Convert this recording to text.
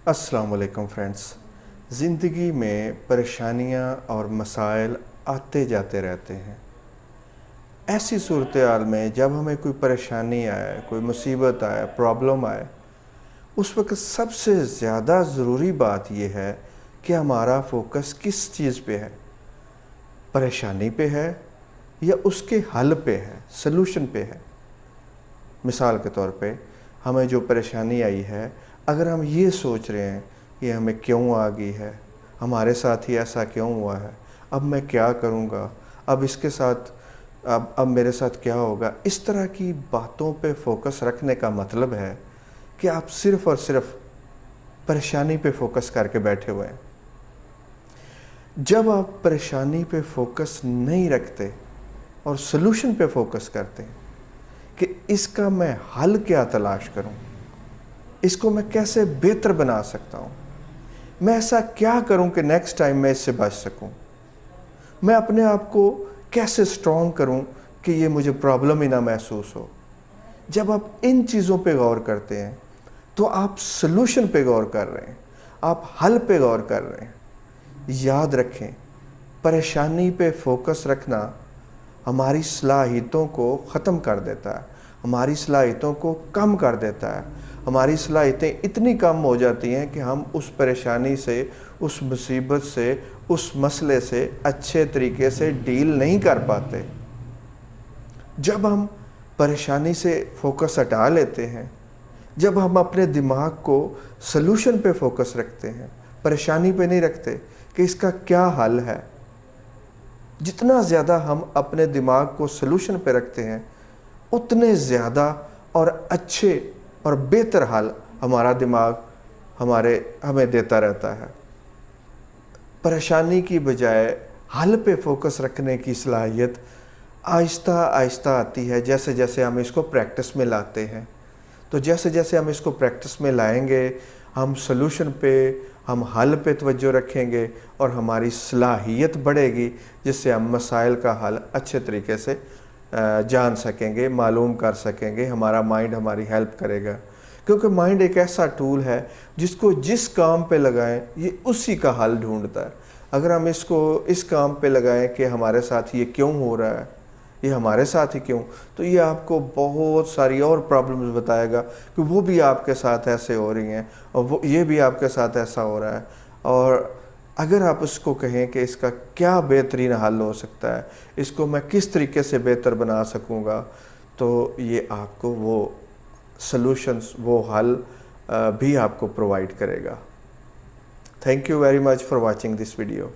अस्सलाम वालेकुम फ्रेंड्स। ज़िंदगी में परेशानियां और मसाइल आते जाते रहते हैं। ऐसी सूरत हाल में जब हमें कोई परेशानी आए, कोई मुसीबत आए, प्रॉब्लम आए, उस वक्त सबसे ज़्यादा ज़रूरी बात यह है कि हमारा फोकस किस चीज़ पे है। परेशानी पे है या उसके हल पे है, सलूशन पे है। मिसाल के तौर पे हमें जो परेशानी आई है, अगर हम ये सोच रहे हैं कि हमें क्यों आ गई है, हमारे साथ ही ऐसा क्यों हुआ है, अब मैं क्या करूँगा, अब इसके साथ अब मेरे साथ क्या होगा, इस तरह की बातों पे फोकस रखने का मतलब है कि आप सिर्फ़ और सिर्फ परेशानी पे फोकस करके बैठे हुए हैं। जब आप परेशानी पे फोकस नहीं रखते और सलूशन पे फोकस करते हैं कि इसका मैं हल क्या तलाश करूं, इसको मैं कैसे बेहतर बना सकता हूं, मैं ऐसा क्या करूं कि नेक्स्ट टाइम मैं इससे बच सकूं, मैं अपने आप को कैसे स्ट्रॉन्ग करूं कि ये मुझे प्रॉब्लम ही ना महसूस हो। जब आप इन चीज़ों पे गौर करते हैं तो आप सलूशन पे गौर कर रहे हैं, आप हल पे गौर कर रहे हैं। याद रखें, परेशानी पे फोकस रखना हमारी सलाहियतों को ख़त्म कर देता है, हमारी सलाहियतों को कम कर देता है। हमारी सलाहियतें इतनी कम हो जाती हैं कि हम उस परेशानी से, उस मुसीबत से, उस मसले से अच्छे तरीके से डील नहीं कर पाते। जब हम परेशानी से फोकस हटा लेते हैं, जब हम अपने दिमाग को सलूशन पे फोकस रखते हैं, परेशानी पे नहीं रखते कि इसका क्या हल है, जितना ज़्यादा हम अपने दिमाग को सलूशन पे रखते हैं, उतने ज़्यादा और अच्छे और बेहतर हल हमारा दिमाग हमें देता रहता है। परेशानी की बजाय हल पे फोकस रखने की सलाहियत आहिस्ता आहिस्ता आती है जैसे जैसे हम इसको प्रैक्टिस में लाते हैं। तो जैसे जैसे हम इसको प्रैक्टिस में लाएंगे, हम सलूशन पे, हम हल पे तवज्जो रखेंगे और हमारी सलाहियत बढ़ेगी, जिससे हम मसाइल का हल अच्छे तरीके से जान सकेंगे, मालूम कर सकेंगे। हमारा माइंड हमारी हेल्प करेगा, क्योंकि माइंड एक ऐसा टूल है जिसको जिस काम पे लगाएं ये उसी का हल ढूंढता है। अगर हम इसको इस काम पे लगाएं कि हमारे साथ ये क्यों हो रहा है, ये हमारे साथ ही क्यों, तो ये आपको बहुत सारी और प्रॉब्लम्स बताएगा कि वो भी आपके साथ ऐसे हो रही हैं और वो ये भी आपके साथ ऐसा हो रहा है। और अगर आप उसको कहें कि इसका क्या बेहतरीन हल हो सकता है, इसको मैं किस तरीके से बेहतर बना सकूँगा, तो ये आपको वो सॉल्यूशंस, वो हल भी आपको प्रोवाइड करेगा। Thank you very much for watching this video.